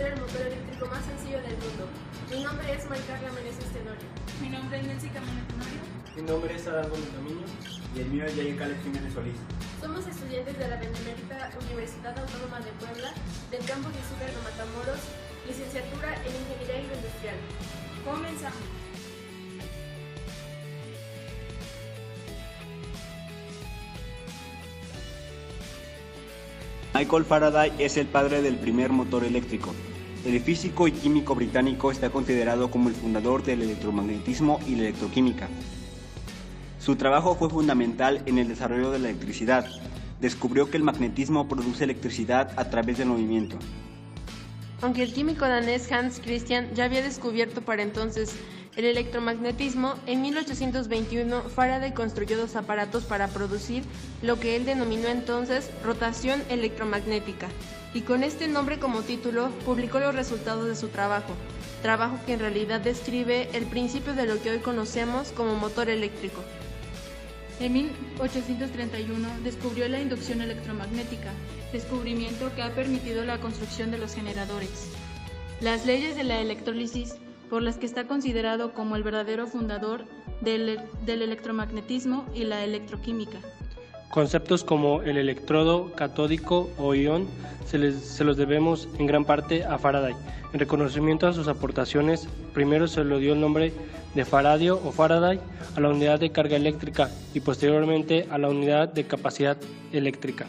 hacer el motor eléctrico más sencillo del mundo. Mi nombre es Maricarla Meneses Tenorio. Mi nombre es Nancy Camino Tenorio. Mi nombre es Adán Gómez Dominio. Y el mío es Yair Caleb Jiménez Solís. Somos estudiantes de la Benemérita Universidad Autónoma de Puebla, del campus de Izúcar de Matamoros, licenciatura en Ingeniería Agroindustrial. Comenzamos. Michael Faraday es el padre del primer motor eléctrico. El físico y químico británico está considerado como el fundador del electromagnetismo y la electroquímica. Su trabajo fue fundamental en el desarrollo de la electricidad. Descubrió que el magnetismo produce electricidad a través del movimiento. Aunque el químico danés Hans Christian ya había descubierto para entonces el electromagnetismo, en 1821 Faraday construyó dos aparatos para producir lo que él denominó entonces rotación electromagnética, y con este nombre como título publicó los resultados de su trabajo que en realidad describe el principio de lo que hoy conocemos como motor eléctrico. En 1831 descubrió la inducción electromagnética, descubrimiento que ha permitido la construcción de los generadores. Las leyes de la electrólisis, por las que está considerado como el verdadero fundador del electromagnetismo y la electroquímica. Conceptos como el electrodo catódico o ion se los debemos en gran parte a Faraday. En reconocimiento a sus aportaciones, primero se le dio el nombre de faradio o Faraday a la unidad de carga eléctrica y posteriormente a la unidad de capacidad eléctrica.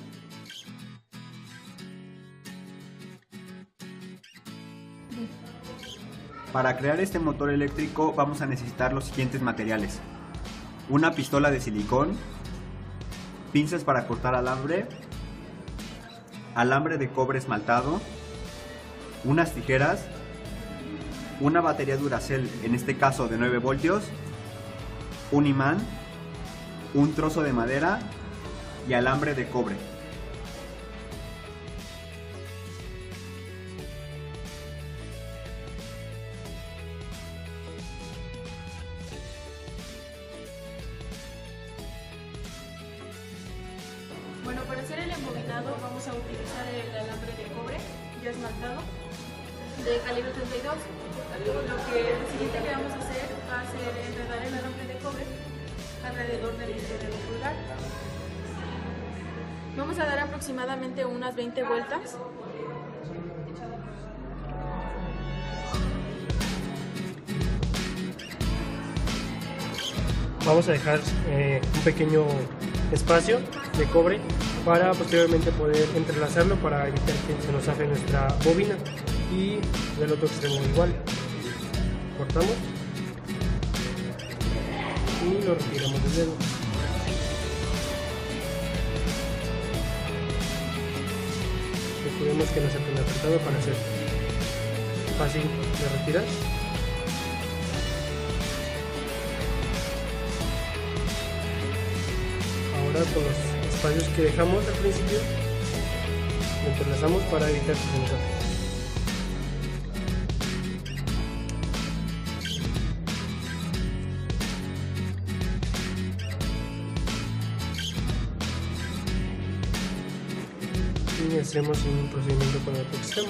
Para crear este motor eléctrico vamos a necesitar los siguientes materiales: una pistola de silicón, pinzas para cortar alambre de cobre esmaltado, unas tijeras, una batería Duracell, en este caso de 9 voltios, un imán, un trozo de madera y alambre de cobre. Bueno, para hacer el embobinado vamos a utilizar el alambre de cobre ya esmaltado de calibre 32. Lo siguiente que vamos a hacer va a ser enredar el alambre de cobre alrededor del pulgar. Vamos a dar aproximadamente unas 20 vueltas. Vamos a dejar un pequeño espacio de cobre para posteriormente poder entrelazarlo para evitar que se nos zafe nuestra bobina, y del otro extremo igual. Cortamos y lo retiramos del dedo. Recordemos que no sea tan apretado para ser fácil de retirar. Ahora con los espacios que dejamos al principio lo entrelazamos para evitar que se nos zafe. Y hacemos un procedimiento con el otro extremo.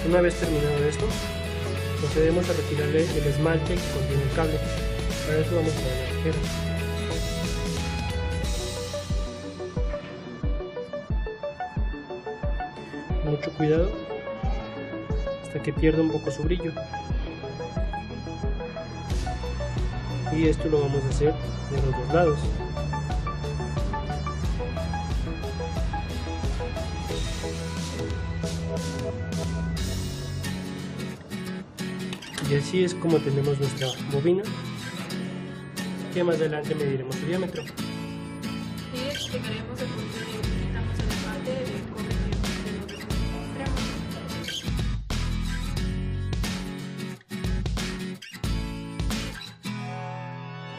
Una vez terminado esto, procedemos a retirarle el esmalte que contiene el cable. Para eso vamos a poner la tijera. Mucho cuidado hasta que pierda un poco su brillo. Y esto lo vamos a hacer de los dos lados. Y así es como tenemos nuestra bobina, que más adelante mediremos su diámetro. Y explicaremos el por qué utilizamos el esmalte de cobre de los dos extremos.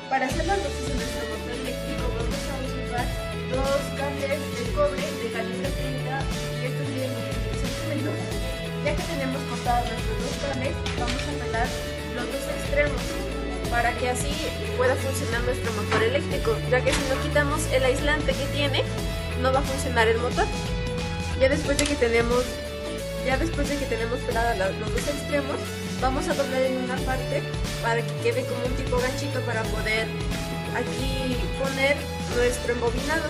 Para hacer la luces en nuestro motor eléctrico vamos a usar dos cables de cobre de calibre 30 y estos miden 20 centímetros. Ya que tenemos cortados nuestros dos cables, vamos a pelar los dos extremos para que así pueda funcionar nuestro motor eléctrico, ya que si no quitamos el aislante que tiene, no va a funcionar el motor. Ya después de que tenemos peladas los dos extremos, vamos a doblar en una parte para que quede como un tipo ganchito para poder aquí poner nuestro embobinado.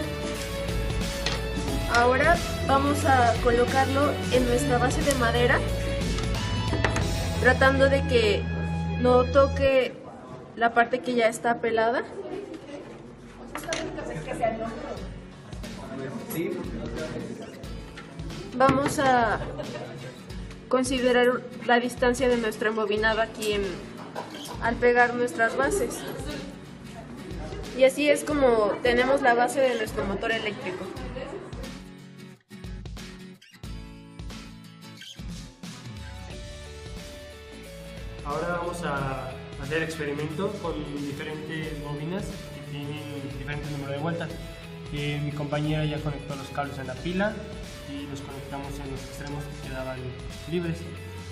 Ahora vamos a colocarlo en nuestra base de madera, tratando de que no toque la parte que ya está pelada. Vamos a considerar la distancia de nuestro embobinado aquí al pegar nuestras bases. Y así es como tenemos la base de nuestro motor eléctrico. Ahora vamos a hacer experimento con diferentes bobinas que tienen diferentes números de vueltas. Mi compañera ya conectó los cables en la pila y los conectamos en los extremos que quedaban libres.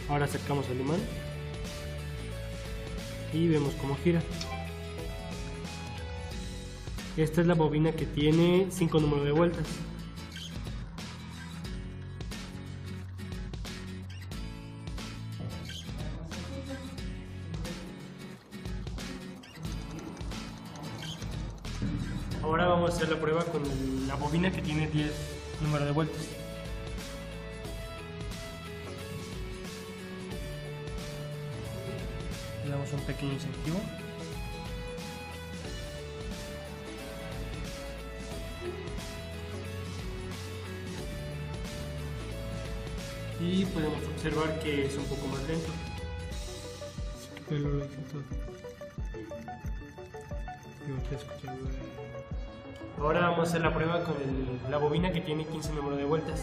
Ahora acercamos el imán y vemos cómo gira. Esta es la bobina que tiene 5 números de vueltas. Ahora vamos a hacer la prueba con la bobina que tiene 10 números de vueltas. Le damos un pequeño incentivo. Y podemos observar que es un poco más lento. Pero lo hice todo. Ahora vamos a hacer la prueba con la bobina que tiene 15 números de vueltas.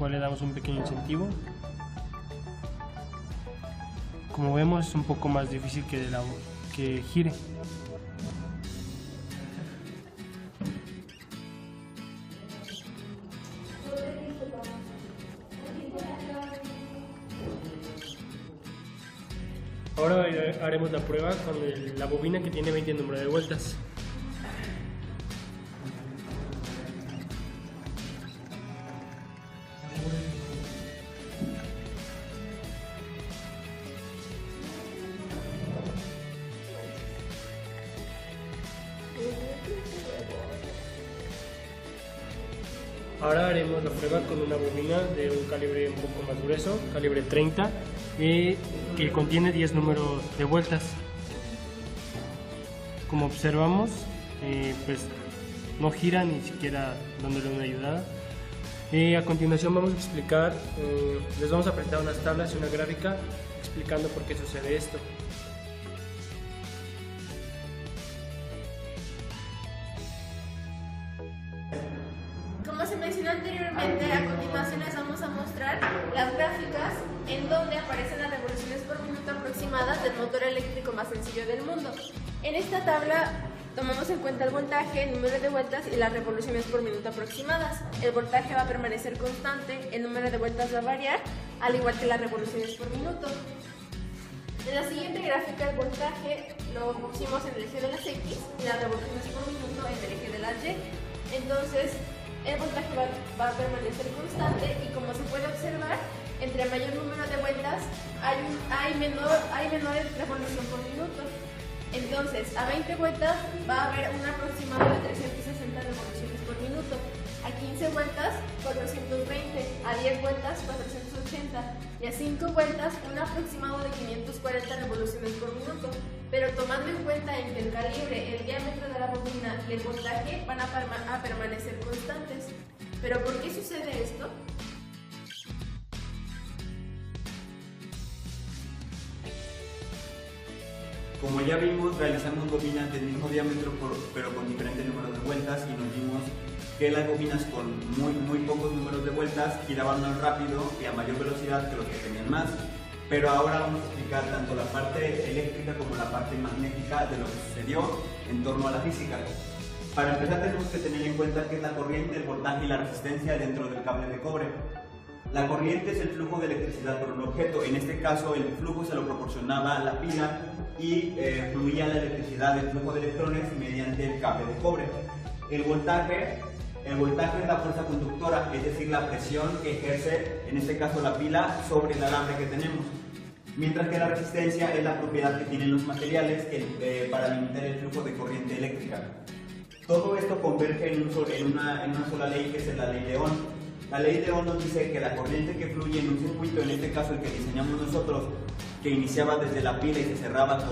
Le damos un pequeño incentivo. Como vemos, es un poco más difícil que gire. Ahora haremos la prueba con la bobina que tiene 20 números de vueltas. Ahora haremos la prueba con una bobina de un calibre un poco más grueso, calibre 30, que contiene 10 números de vueltas. Como observamos, pues no gira ni siquiera dándole una ayudada. A continuación vamos a explicar, les vamos a presentar unas tablas y una gráfica explicando por qué sucede esto. Como se mencionó anteriormente, a continuación les vamos a mostrar las gráficas en donde aparecen las revoluciones por minuto aproximadas del motor eléctrico más sencillo del mundo. En esta tabla tomamos en cuenta el voltaje, el número de vueltas y las revoluciones por minuto aproximadas. El voltaje va a permanecer constante, el número de vueltas va a variar, al igual que las revoluciones por minuto. En la siguiente gráfica el voltaje lo pusimos en el eje de las X y las revoluciones por minuto en el eje de las Y. Entonces, el voltaje va a permanecer constante y como se puede observar, entre mayor número de vueltas hay menor revolución por minuto. Entonces, a 20 vueltas va a haber un aproximado de 360 revoluciones por minuto. A 15 vueltas, 420. A 10 vueltas, 480. Y a 5 vueltas, un aproximado de 540 revoluciones por minuto. Pero tomando en cuenta en que el calibre, el diámetro de la bobina y el voltaje van a permanecer constantes. ¿Pero por qué sucede esto? Como ya vimos, realizamos bobinas del mismo diámetro pero con diferentes números de vueltas y nos dimos que las bobinas con muy pocos números de vueltas giraban más rápido y a mayor velocidad que los que tenían más. Pero ahora vamos a explicar tanto la parte eléctrica como la parte magnética de lo que sucedió en torno a la física. Para empezar tenemos que tener en cuenta qué es la corriente, el voltaje y la resistencia dentro del cable de cobre. La corriente es el flujo de electricidad por un objeto. En este caso, el flujo se lo proporcionaba la pila y fluía la electricidad del flujo de electrones mediante el cable de cobre. El voltaje es la fuerza conductora, es decir, la presión que ejerce, en este caso la pila, sobre el alambre que tenemos. Mientras que la resistencia es la propiedad que tienen los materiales para limitar el flujo de corriente eléctrica. Todo esto converge en una sola ley, que es la ley de Ohm. La ley de Ohm nos dice que la corriente que fluye en un circuito, en este caso el que diseñamos nosotros, que iniciaba desde la pila y se cerraba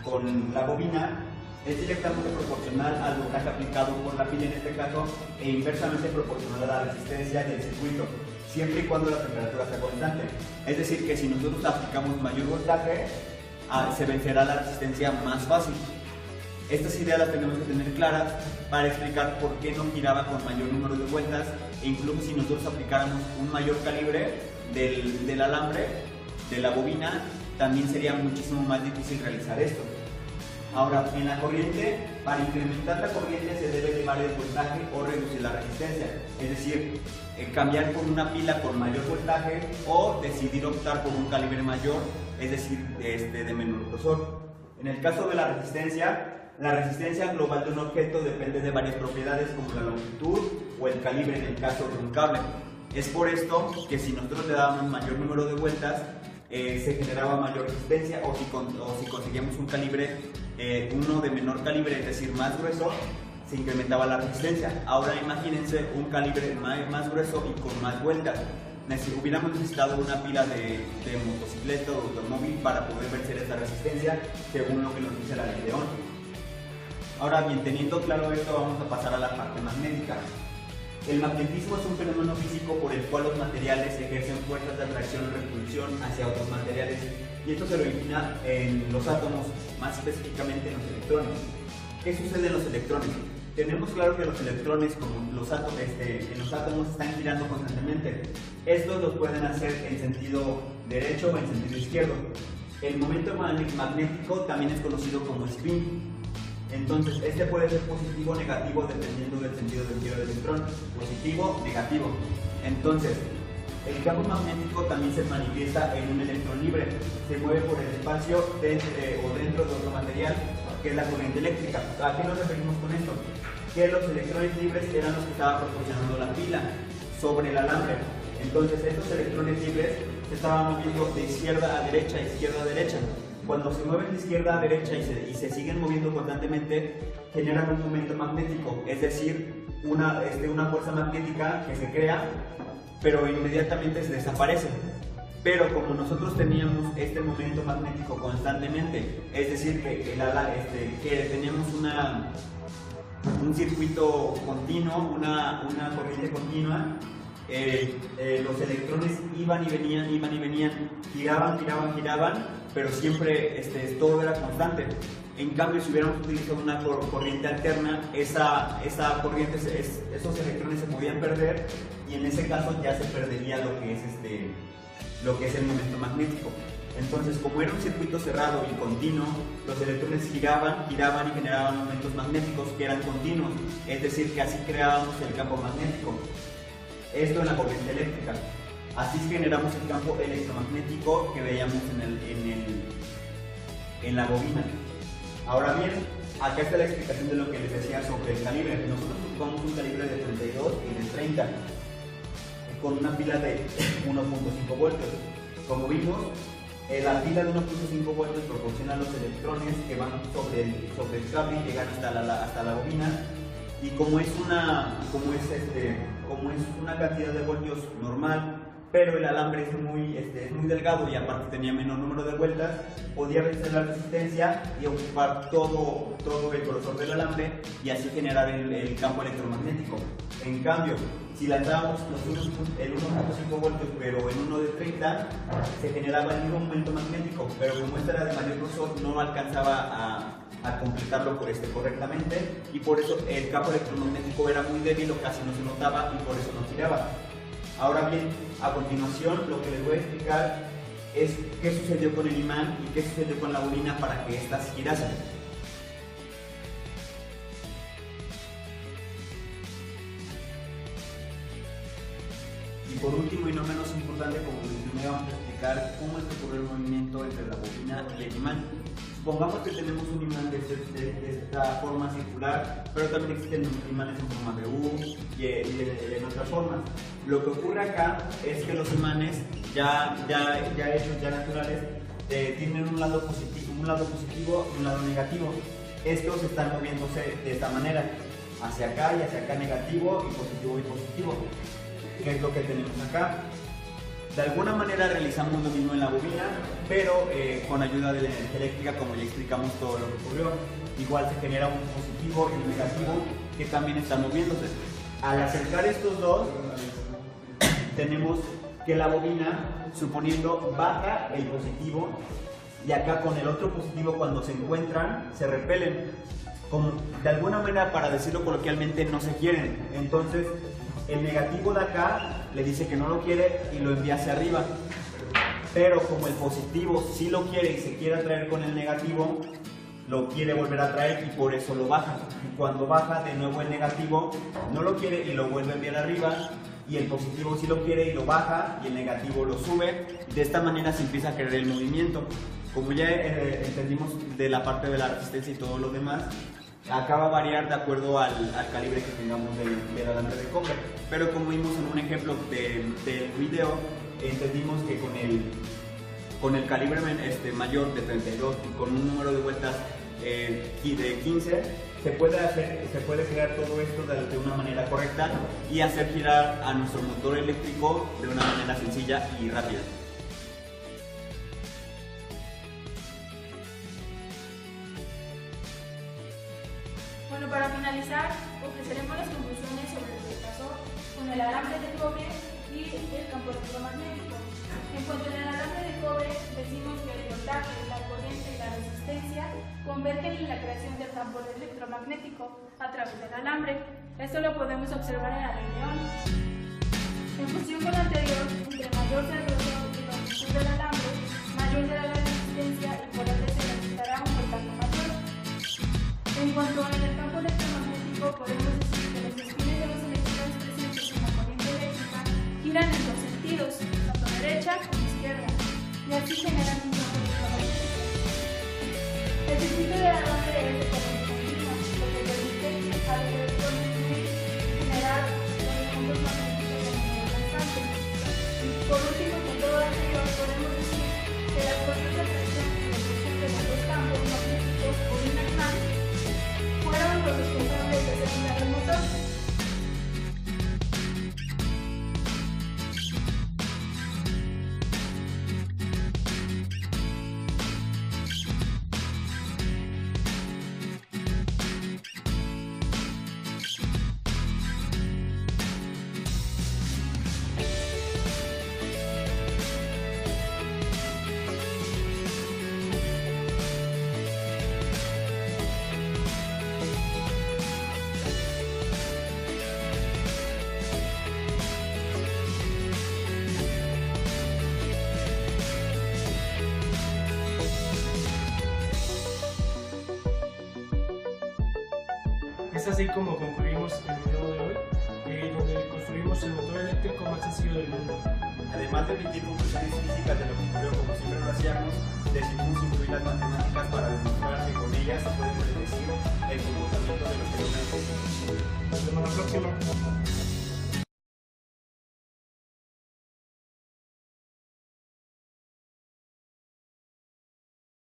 con la bobina, es directamente proporcional al voltaje aplicado por la pila en este caso, e inversamente proporcional a la resistencia del circuito, siempre y cuando la temperatura sea constante. Es decir, que si nosotros aplicamos mayor voltaje, se vencerá la resistencia más fácil. Estas ideas las tenemos que tener claras para explicar por qué no giraba con mayor número de vueltas, e incluso si nosotros aplicáramos un mayor calibre del alambre, de la bobina, también sería muchísimo más difícil realizar esto. Ahora, en la corriente, para incrementar la corriente se debe elevar el voltaje o reducir la resistencia, es decir, cambiar por una pila con mayor voltaje o decidir optar por un calibre mayor, es decir, de menor grosor. En el caso de la resistencia global de un objeto depende de varias propiedades como la longitud o el calibre en el caso de un cable. Es por esto que si nosotros le dábamos mayor número de vueltas, se generaba mayor resistencia, o si conseguíamos un calibre, uno de menor calibre, es decir, más grueso, se incrementaba la resistencia. Ahora imagínense un calibre más grueso y con más vueltas. Hubiéramos necesitado una pila de motocicleta o automóvil para poder vencer esta resistencia, según lo que nos dice la ley de Ohm. Ahora bien, teniendo claro esto, vamos a pasar a la parte magnética. El magnetismo es un fenómeno físico por el cual los materiales ejercen fuerzas de atracción o repulsión hacia otros materiales, y esto se origina en los átomos, más específicamente en los electrones. ¿Qué sucede en los electrones? Tenemos claro que los electrones, como en los átomos, están girando constantemente. Estos los pueden hacer en sentido derecho o en sentido izquierdo. El momento magnético también es conocido como spin. Entonces, este puede ser positivo o negativo dependiendo del sentido del giro del electrón. Positivo, negativo. Entonces, el campo magnético también se manifiesta en un electrón libre. Se mueve por el espacio o dentro de otro material, que es la corriente eléctrica. ¿A qué nos referimos con esto? Que los electrones libres eran los que estaba proporcionando la pila sobre el alambre. Entonces, estos electrones libres se estaban moviendo de izquierda a derecha, izquierda a derecha. Cuando se mueven de izquierda a derecha y se siguen moviendo constantemente, generan un momento magnético, es decir, una fuerza magnética que se crea, pero inmediatamente se desaparece. Pero como nosotros teníamos este momento magnético constantemente, es decir, que teníamos un circuito continuo, una corriente continua, los electrones iban y venían, giraban, pero siempre todo era constante. En cambio, si hubiéramos utilizado una corriente alterna, esa corriente, esos electrones se podían perder, y en ese caso ya se perdería lo que es el momento magnético. Entonces, como era un circuito cerrado y continuo, los electrones giraban y generaban momentos magnéticos que eran continuos, es decir, que así creábamos el campo magnético. Esto en la corriente eléctrica. Así generamos el campo electromagnético que veíamos en la bobina. Ahora bien, acá está la explicación de lo que les decía sobre el calibre. Nosotros ocupamos un calibre de 32 y de 30 con una pila de 1.5 voltios. Como vimos, la pila de 1.5 voltios proporciona los electrones que van sobre el cable y llegan hasta la bobina. Y como es una cantidad de voltios normal, pero el alambre es muy delgado y aparte tenía menor número de vueltas, podía vencer la resistencia y ocupar todo el grosor del alambre y así generar el campo electromagnético. En cambio, si lanzábamos el 1.5 voltios pero en uno de 30, se generaba el mismo momento magnético, pero como esta era de mayor grosor no alcanzaba a completarlo correctamente, y por eso el campo electromagnético era muy débil o casi no se notaba, y por eso no giraba. Ahora bien, a continuación lo que les voy a explicar es qué sucedió con el imán y qué sucedió con la bobina para que éstas girasen. Y por último y no menos explicar cómo es que ocurre el movimiento entre la bobina y el imán. Supongamos que tenemos un imán de esta forma circular, pero también existen imanes en forma de U y en otras formas. Lo que ocurre acá es que los imanes ya hechos, ya naturales, tienen un lado positivo y un lado negativo. Estos están moviéndose de esta manera, hacia acá y hacia acá, negativo y positivo. ¿Qué es lo que tenemos acá? De alguna manera realizamos lo mismo en la bobina, pero con ayuda de la energía eléctrica, como ya explicamos todo lo que ocurrió. Igual se genera un positivo y un negativo que también están moviéndose. Al acercar estos dos, tenemos que la bobina, suponiendo, baja el positivo, y acá con el otro positivo, cuando se encuentran, se repelen. Como, de alguna manera, para decirlo coloquialmente, no se quieren. Entonces, el negativo de acá le dice que no lo quiere y lo envía hacia arriba. Pero como el positivo sí lo quiere y se quiere atraer con el negativo, lo quiere volver a traer y por eso lo baja. Y cuando baja, de nuevo el negativo no lo quiere y lo vuelve a enviar arriba. Y el positivo sí lo quiere y lo baja, y el negativo lo sube. De esta manera se empieza a crear el movimiento. Como ya entendimos de la parte de la resistencia y todo lo demás, acá va a variar de acuerdo al calibre que tengamos del alambre de cobre. Pero como vimos en un ejemplo del video, entendimos que con el calibre mayor de 32 y con un número de vueltas de 15, se puede crear todo esto de una manera correcta y hacer girar a nuestro motor eléctrico de una manera sencilla y rápida. Bueno, para finalizar, ofreceremos las conclusiones sobre lo que pasó con el alambre de cobre y el campo electromagnético. En cuanto al alambre de cobre, decimos que el voltaje, la corriente y la resistencia convergen en la creación del campo electromagnético a través del alambre. Esto lo podemos observar en la ley de Ohm. En función con lo anterior, entre mayor sea el grosor y longitud del alambre, mayor será la resistencia y por ende se necesitará un voltaje mayor. En cuanto al campo electromagnético, podemos decir que los espines de los electrones presentes en la corriente eléctrica giran en dos sentidos, tanto derecha como izquierda, y así generan un campo electromagnético. El circuito del alambre es de corriente continua, lo que permite a los electrones generar los campos magnéticos de manera constante. Y por último, con todo lo anterior, podemos decir que las fuerzas de atracción y repulsión de los dos campos magnéticos por un imán fueron los responsables de secundar el motor. Es así como concluimos el video de hoy, donde construimos el motor eléctrico más sencillo del mundo. Además de emitir conclusiones físicas de lo que ocurrió como siempre lo hacíamos, decidimos incluir las matemáticas para demostrar que con ellas se puede predecir el comportamiento de los fenómenos. Nos vemos la próxima.